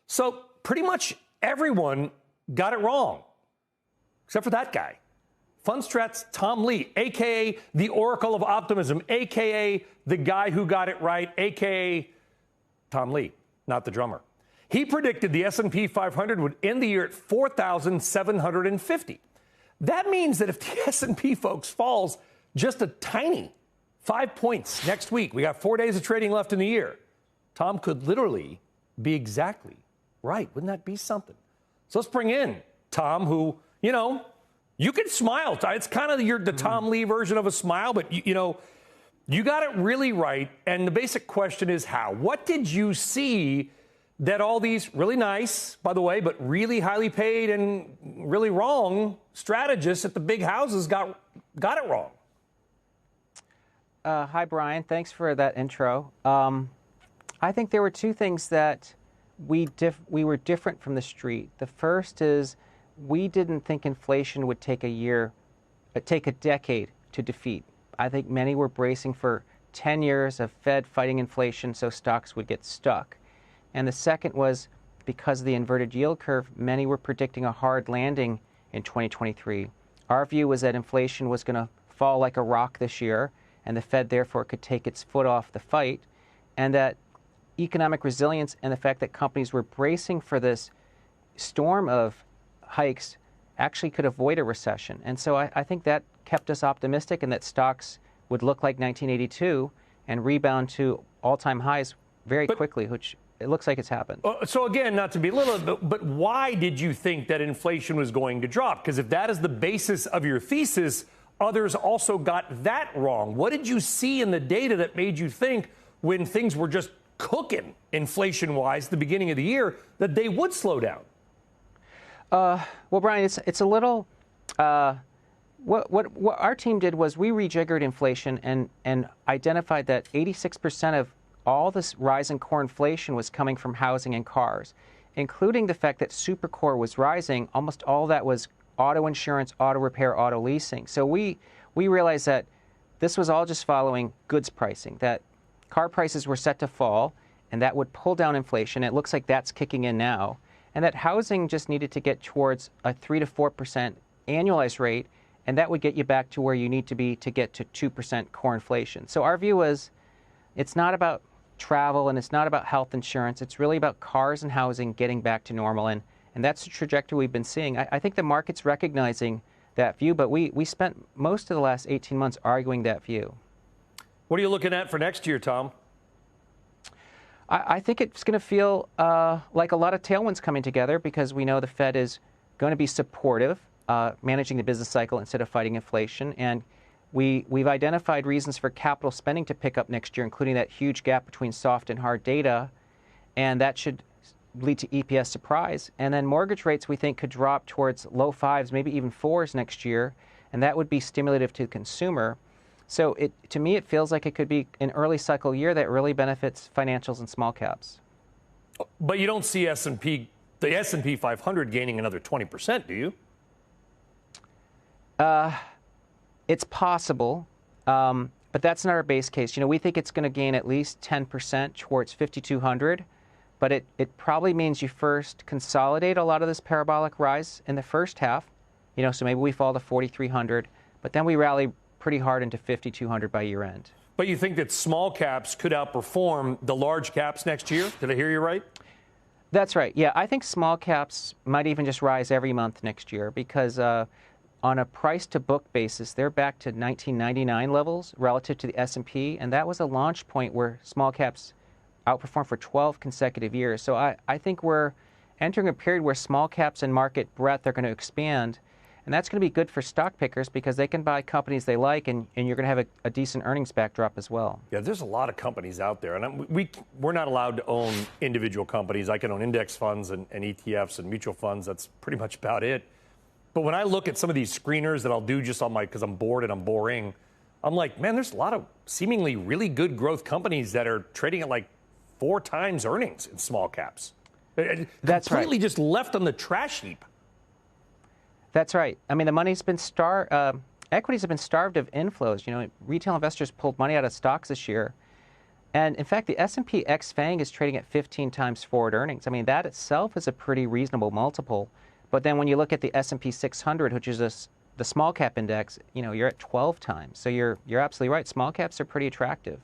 So pretty much everyone got it wrong, except for that guy. Fundstrat's Tom Lee, a.k.a. the Oracle of Optimism, a.k.a. the guy who got it right, a.k.a. Tom Lee, not the drummer. He predicted the S&P 500 would end the year at 4,750. That means that if the S&P, folks, falls just a tiny 5 points next week, we got 4 days of trading left in the year, Tom could literally be exactly right. Wouldn't that be something? So let's bring in Tom, who, you can smile. It's kind of the Tom Lee version of a smile, but, you got it really right. And the basic question is how? What did you see that all these really nice, by the way, but really highly paid and really wrong strategists at the big houses got it wrong? Hi, Brian. Thanks for that intro. I think there were two things that we were different from the street. The first is we didn't think inflation would take a decade to defeat. I think many were bracing for 10 years of Fed fighting inflation so stocks would get stuck. And the second was because of the inverted yield curve, many were predicting a hard landing in 2023. Our view was that inflation was going to fall like a rock this year, and the Fed therefore could take its foot off the fight, and that economic resilience and the fact that companies were bracing for this storm of hikes actually could avoid a recession. And so I think that kept us optimistic, and that stocks would look like 1982 and rebound to all-time highs very quickly, which it looks like it's happened. So again, not to be little, but why did you think that inflation was going to drop? Because if that is the basis of your thesis, others also got that wrong. What did you see in the data that made you think, when things were just cooking inflation-wise at the beginning of the year, that they would slow down? Well, Brian, it's a little. What our team did was we rejiggered inflation and identified that 86% of all this rise in core inflation was coming from housing and cars, including the fact that supercore was rising. Almost all that was auto insurance, auto repair, auto leasing. So we realized that this was all just following goods pricing, that car prices were set to fall, and that would pull down inflation. It looks like that's kicking in now. And that housing just needed to get towards a 3 to 4% annualized rate, and that would get you back to where you need to be to get to 2% core inflation. So our view was, it's not about travel and it's not about health insurance. It's really about cars and housing getting back to normal, and that's the trajectory we've been seeing. I think the market's recognizing that view, but we spent most of the last 18 months arguing that view. What are you looking at for next year, Tom? I think it's going to feel like a lot of tailwinds coming together, because we know the Fed is going to be supportive, managing the business cycle instead of fighting inflation. And we've identified reasons for capital spending to pick up next year, including that huge gap between soft and hard data. And that should lead to EPS surprise. And then mortgage rates, we think, could drop towards low 5s, maybe even 4s next year. And that would be stimulative to the consumer. So to me, it feels like it could be an early cycle year that really benefits financials and small caps. But you don't see the S&P 500 gaining another 20%, do you? It's possible, but that's not our base case. We think it's going to gain at least 10% towards 5,200, but it probably means you first consolidate a lot of this parabolic rise in the first half. So maybe we fall to 4,300, but then we rally pretty hard into 5,200 by year end. But you think that small caps could outperform the large caps next year? Did I hear you right? That's right. Yeah, I think small caps might even just rise every month next year, because on a price to book basis, they're back to 1999 levels relative to the S&P, and that was a launch point where small caps outperformed for 12 consecutive years. So I think we're entering a period where small caps and market breadth are going to expand. And that's going to be good for stock pickers, because they can buy companies they like, and you're going to have a decent earnings backdrop as well. Yeah, there's a lot of companies out there, and we're not allowed to own individual companies. I can own index funds and ETFs and mutual funds. That's pretty much about it. But when I look at some of these screeners that I'll do just on because I'm bored and I'm boring, I'm like, man, there's a lot of seemingly really good growth companies that are trading at like 4 times earnings in small caps. That's completely right. Just left on the trash heap. That's right. I mean, the money's been equities have been starved of inflows. Retail investors pulled money out of stocks this year. And in fact, the S&P ex-FANG is trading at 15 times forward earnings. I mean, that itself is a pretty reasonable multiple. But then when you look at the S&P 600, which is the small cap index, you're at 12 times. So you're absolutely right. Small caps are pretty attractive.